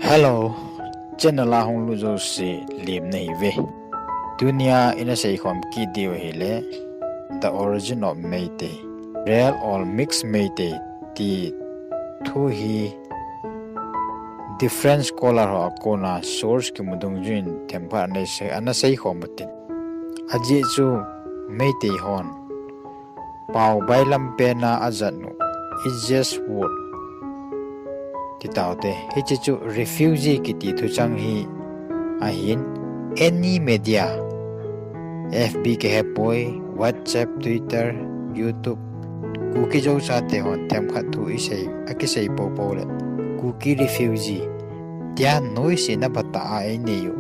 Hello, channel la hong lu zo se lim nei ve. Dunia ina sei khom ki dio hele. The origin of Meitei. Real or mixed Meitei ti thu hi different scholar ho kona source ki mudung jin thempa nei se ana sei khom tin. Aji chu Meitei hon. Pau bailam pena azanu. It's just word. Titaute hichu refugee kiti thu chang hi ahi'n any media FB ke hepoi WhatsApp Twitter YouTube Kuki-Zo sate hon tem khat thu isei akisei popo le Kuki refugee tia noise na bata ai neyu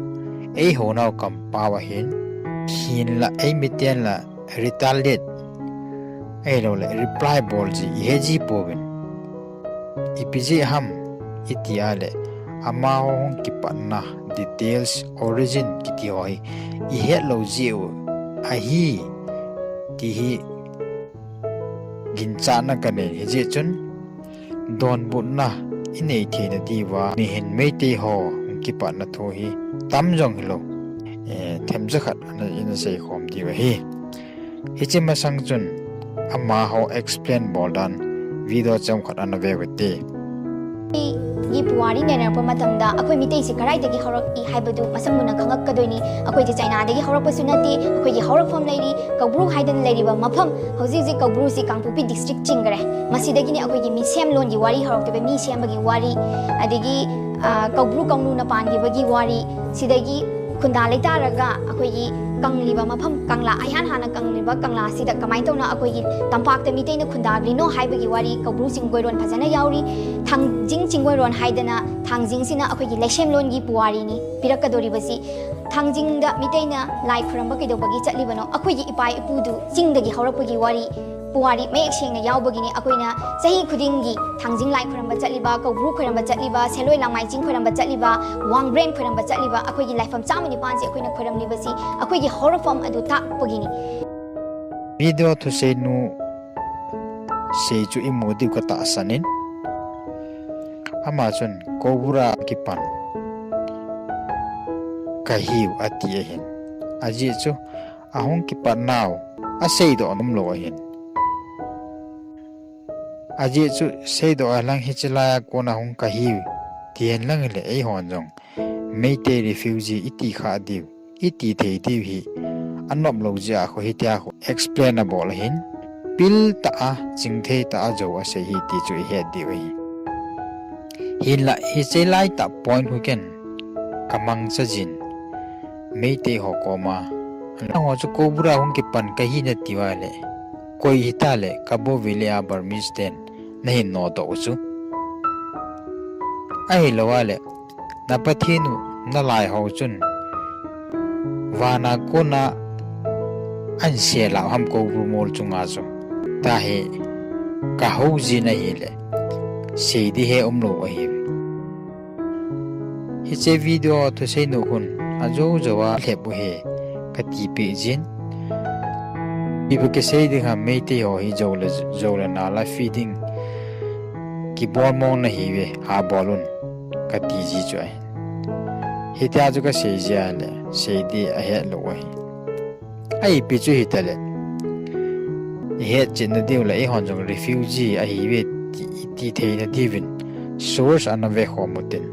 ei honau kam pawa hin la ei mitian la retaliate ei lo le reply bolji heji povin ipiji ham itiale ama hong kipanna details origin kiti hoi I het lo jiu ahi ti hi gincha na kane je chun don bunna inei the na diwa ni hin Meitei ho kipanna tho hi tam jong lo themja khat na in sei khom diwa hi hichima sang chun ama ho explain boldan video cham khat ana ve wete gi puari nener pa matamda akoi Meitei si karai dagi horok I haibadu masamuna khangak kadoini akoi ji China dagi horok pa sunati akoi gi horok fam leiri kabru haidan leiri ba mafam hoji ji kabru si Kangpupi district chingare masi dagi ni akoi gi mi sem lon gi wari horok te mi sem bagi wari adagi kabru kangnu na pan gi bagi wari sidagi khunda leitaraga akoi gi kangliba mafam kangla ahi'n hana kangliba kangla sida kamai tawna akoi gi tampak te Meitei na khunda grino haibagi wari kabru singgoiron phajana yauri thangjing chinggoiron haidana thangjing sina akoi gi leshem lon gi puari ni pirakadori basi thangjing da Meitei na lai khuramba kido bagi chatlibano akoi gi ipai ipudu chingdagi haurakpagi wari puari mayek sengna yaubagi ni akoi na sahi khudingi thangjing lai khuramba chatliba kabru khuramba chatliba seloi lamai ching khuramba chatliba wangbrain khuramba chatliba akoi gi laifam chamani panse akoi na khuram libasi akoi gi horofam adu ta pagini video to say nu sei chu imodi ko ta sanin amazon kobura kipan kahiu ati hin aji chu ahong kipan naw asei do num lo hin aji chu sei do alang hichila ko na hong kahiu tien lang le ei hon jong Meitei refugee iti kha diu iti thei diu hi anop lo ja ko hetdia ko explainable hin pil ta chingthei ta jo ase hi ti chu he diu hi hinla hichelai ta point huken kamang sajin Meitei ho koma ho chu kobura hong ki pan kahi na tiwale koi hitale kabo vilia barmisten nahi no to chu ai lawale na pathinu na lai ho chun wana kona an se la ham ko mol chunga zo ta he ka hoji na hele sei di he umlo wa he hiche video to sei no hun ajo jawa lebu he kati pe jin ibu ke sei di ha Meitei ho hi jola na la feeding ki bormon na hiwe ha bolun kati ji choi hetdia ju ka sei ja le sei di a he lo wa ai pi chu hitale he chin diu la e hon jong refugee a hiwe ti thei na divin source ana ve khomutin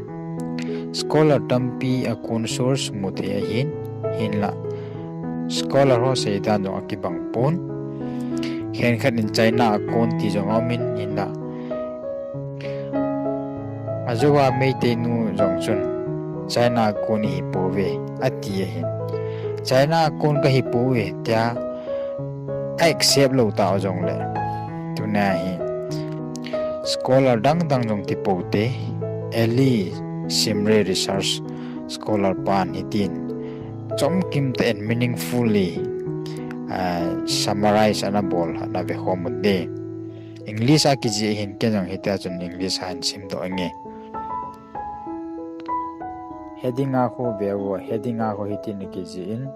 scholar tampi a kun source muthe a hin la scholar ho sei da no akibang pon hen khat in China kon ti jong amin in la ajowa Meitei nu jong chun China kon hi pove ati hin China kon ka hi pove tia accept lo ta jong le tuna hi scholar dang jong ti pote eli simre research scholar pan hitin chom kim te and meaningfully summarize ana bol na ve homude English a ki ji hin kenang hetdia chun English han sim do nge heading a ko bewo heading a ko hitin ki ji in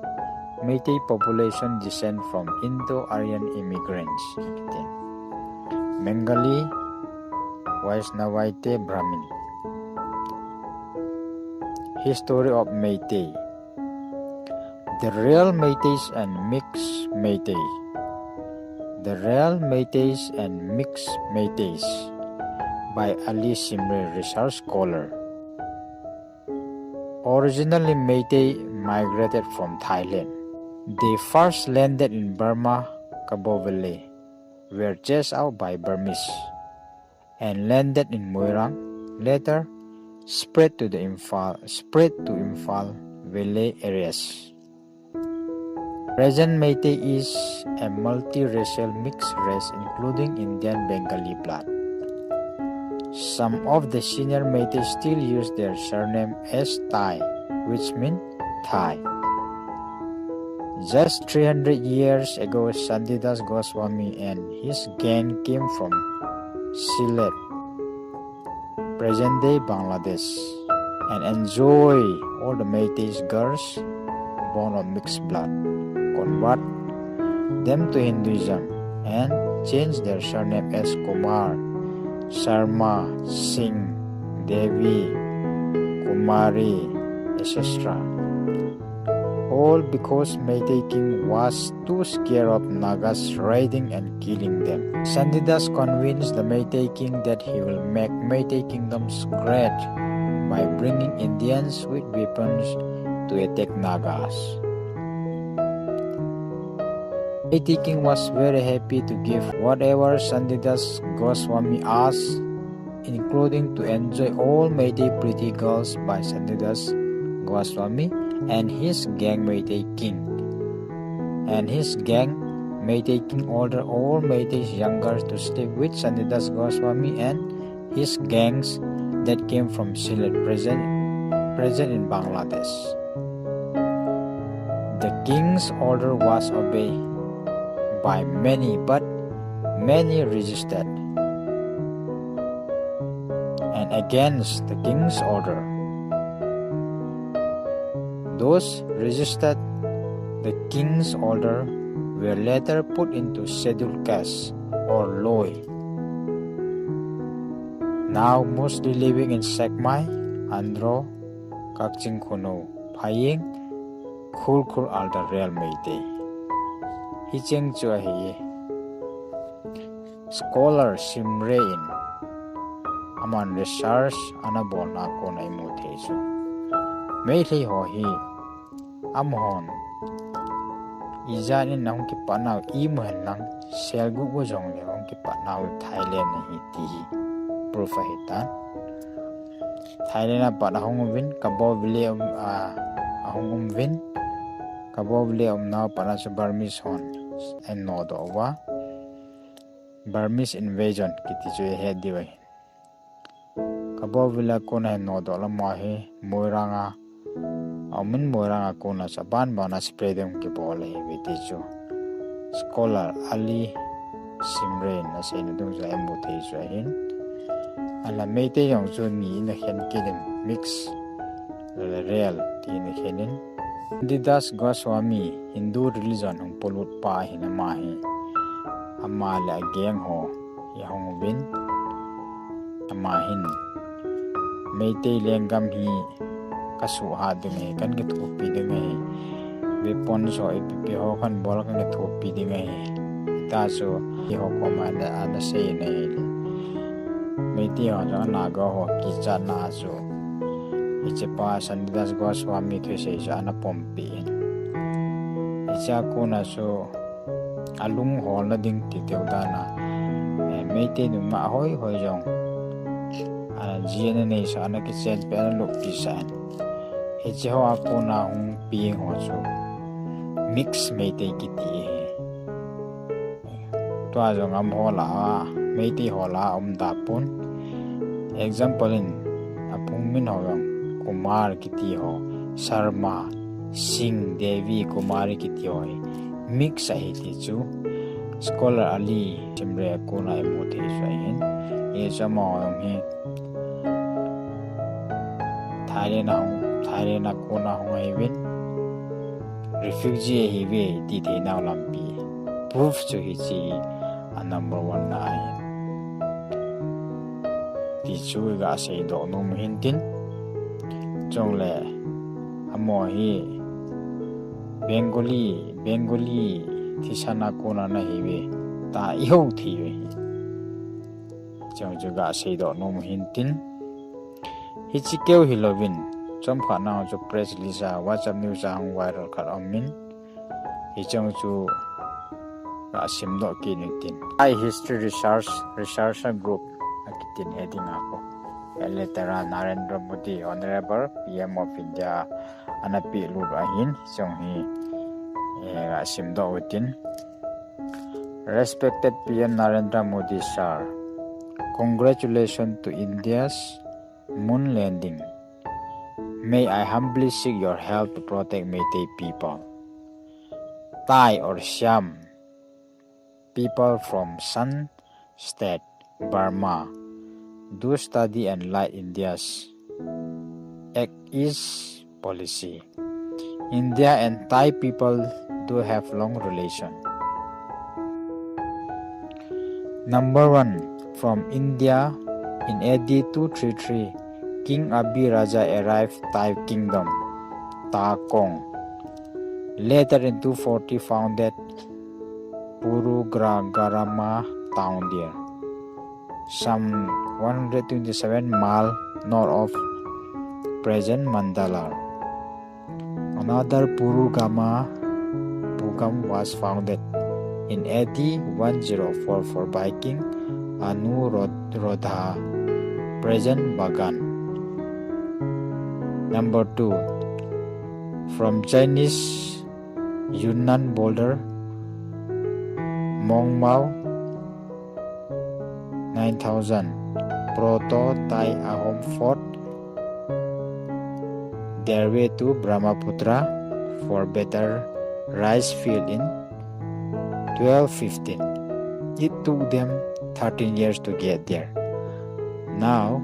Meitei population descend from Indo-Aryan immigrants Bengali Vaishnavite Brahmin History of Meitei. The Real Meiteis and Mixed Meitei. The Real Meiteis and Mixed Meiteis by Ali Simre, research scholar. Originally, Meitei migrated from Thailand. They first landed in Burma, Cabo Valley, were chased out by Burmese, and landed in Moirang. Later, spread to Imphal Valley areas. Present Meitei is a multi-racial mixed race including Indian Bengali blood. Some of the senior Meitei still use their surname as Thai, which means Thai. Just 300 years ago, Sandidas Goswami and his gang came from Sylhet, present-day Bangladesh, and enjoy all the Meitei girls born of mixed blood, convert them to Hinduism, and change their surname as Kumar, Sharma, Singh, Devi, Kumari, etc. All because Meitei king was too scared of Nagas raiding and killing them. Sandidas convinced the Meitei king that he will make Meitei kingdoms great by bringing Indians with weapons to attack Nagas. Meitei king was very happy to give whatever Sandidas Goswami asked, including to enjoy all Meitei pretty girls by Sandidas Goswami and his gang Meitei king. And his gang Meitei king ordered all Meitei's youngers to sleep with Sandidas Goswami and his gangs that came from Sylhet, present in Bangladesh. The king's order was obeyed by many, but many resisted. And against the king's order, those resisted the king's order were later put into scheduled caste or loi, now mostly living in Sekmai, Andhra, Kakching Kuno, Phaying, Khurkhur are the real Meitei. Hicheng Chua Hiye. Scholar Simrein Aman research Anabol Nako na imuteso. Meitei ho hi amhon izanin nang ki panaw imuhan lang selgu go jong le ong ki panaw Thailand na hiti proof hitan Thailand na panahong win Cabo Valley ahong win Cabo Valley now pana sa Burmese hon and no do wa Burmese invasion kiti jo hetdia Cabo Valley ko na no do la ma he moiranga amin moiranga ko na sa ban bana spread em ke bole viticho scholar Ali Simre na sa inudong sa emute so hin ala Meitei yang so ni na hen kilin mix real ti na henin Sandidas Goswami Hindu religion ang pulut pa hinamahi amala ageng ho yahong win amahin Meitei lenggam hi kasuha dengai kan ketupi dengai weapon so ipiho kan bol kan ketupi dengai ita so iho komanda ada sei nei Meitei ho jang naga ho kicha na so ichepa Sandidas Goswami these sa na pompi icha ko na so alung hol na ding titeudana Meitei nu ma hoi jong ana jian nei sa na kitchen pe na lok pisan iche ho ako na hung ping ho so mix Meitei kiti to ajong am hola Meitei hola dapun example in apung min ho Kumar kiti ho Sharma Singh Devi Kumari kiti ho mix ahiti chu scholar Ali Simre ko na emote so hin ye sama hi Thailand na ko na hong hivin refugee hive ti te na lampi proof chu hi chi number 1 na ahin ti chu ga sei do no hintin hijongleh amohi Bengali tisana kona na hiwe ta iho thiwe jong juga seido nom hintin hichikeu hilovin chomkha na jo press lisa whatsapp news ang viral khat amin hijong chu simdo kinutin I history researcher group akitin heading ako Eletera Narendra Modi Honorable PM of India anapi lug ahin hijong hi simdo utin Respected PM Narendra Modi sir, congratulations to India's moon landing. May I humbly seek your help to protect Meitei people, Thai or Siam people from Sun State, Burma. Do study and light India's Act East policy. India and Thai people do have long relation. Number 1 from India in AD 233, King Abi Raja arrived Thai kingdom, Ta Kong. Later in 240 founded Purugarama town there, some 127 miles north of present Mandala. Another Pugam was founded in AD 1044 by King Anuruddha, present Bagan. Number 2 from Chinese Yunnan border, Mongmao 9000 Proto-Thai Ahom fought their way to Brahmaputra for better rice field in 1215. It took them 13 years to get there. Now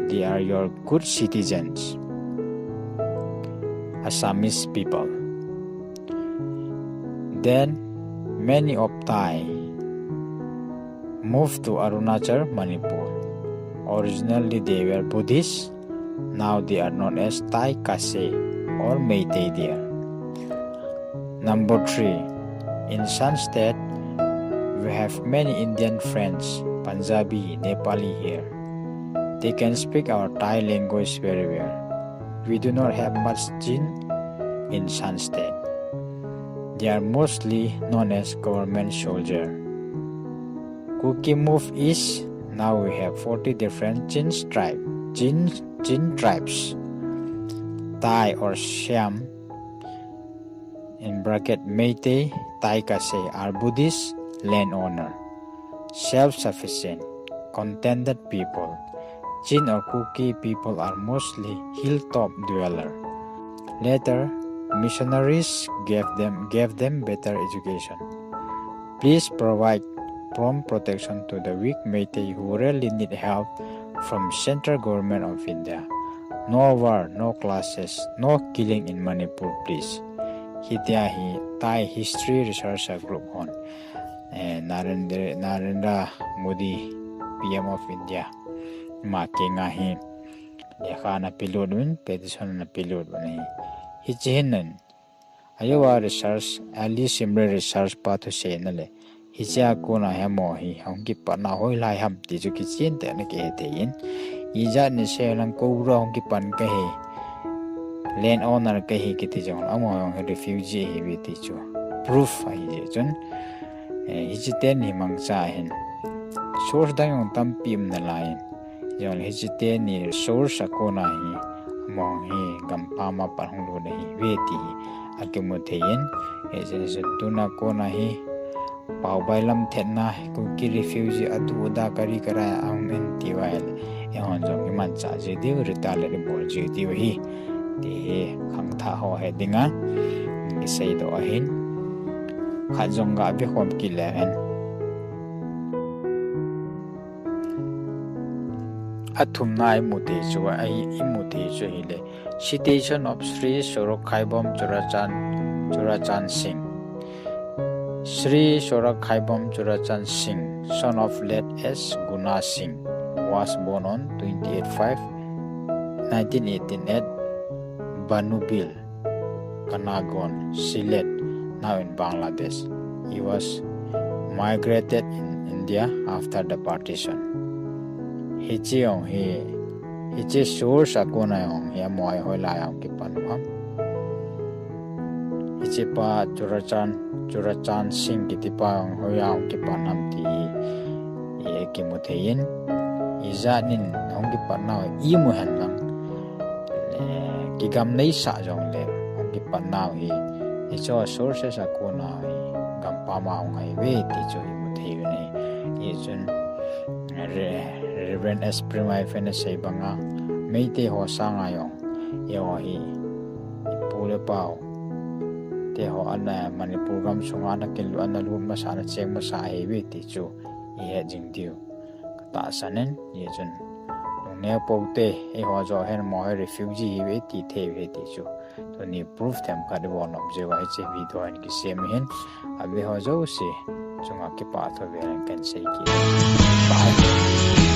they are your good citizens. Assamese people. Then many of Thai moved to Arunachal, Manipur. Originally they were Buddhists. Now they are known as Thai Kase or Meitei there. Number 3. In Sun State, we have many Indian friends, Punjabi, Nepali here. They can speak our Thai language very well. We do not have much Jin in Sun State. They are mostly known as government soldiers. Kuki move east. Now we have 40 different Jin tribes. Thai or Siam in bracket Meitei, Thai Kase are Buddhist landowner, self-sufficient, contented people. Jin or Kuki people are mostly hilltop dweller. Later, missionaries gave them better education. Please provide prompt protection to the weak Meitei who really need help from central government of India. No war, no classes, no killing in Manipur, please. Hetdia Thai History Researcher Group on Narendra Modi PM of India makinga hi lekha na pilodun petition na pilodun hi chihinan ayowa research ali simre research pathu senale hicha ko na hemo hi hongki pana hoi lai ham ti ju ki chen te na ke thein ija ni selang ko ro hongki pan ka he land owner ka hi ki ti jong amo refugee hi bi ti chu proof ai je chun hijiten hi mangcha hin source dang on tam pim na lai jong hijiten ni source ko na hi mo hi gampa ma par hong lu nei we ti akimu thein e je tuna ko na hi pau bailam thenna ku ki refugee adu da kari kara amen ti wail e hon jong ki man cha je de ritale ni bol je ti hi te khang tha ho he dinga ni sei do ahin khajong ga bi khom ki len athum nai muti chu ai imuti chu hile citation of Sri Sorokhaibom Churachan Singh. Sri Sorokhaibom Churachan Singh, son of late S. Guna Singh, was born on 28/5/1918 at Banubil, Kanagon, Sylhet, now in Bangladesh. He was migrated in India after the partition. Hijiong he sur sa kunayong he moy hoilayong kipanuham. Hijipa Churachan Singh kitipayong hoyang kipanam ti kimuteyin. Izanin hong kipanaw imuhan lang kigamnay sa jongleh hong kipanaw iso sources ako na gampama hong highway ticho imuteyin isun Reverend S. Primay Fene sa iba nga Meitei ho sa ngayong iyo ipule pao te ho ana manipurgam sunga na kiluan na luon masana tseng masa highway ticho ihejing diyo Tasanen, yejun. Nung pote, ho jo hen mo refugee we ti the we ti chu. To ni proof them ka de bon obje wa che video an kisem hen. Abe ho jo se chunga ke pa tho we kan sei ki. Bye.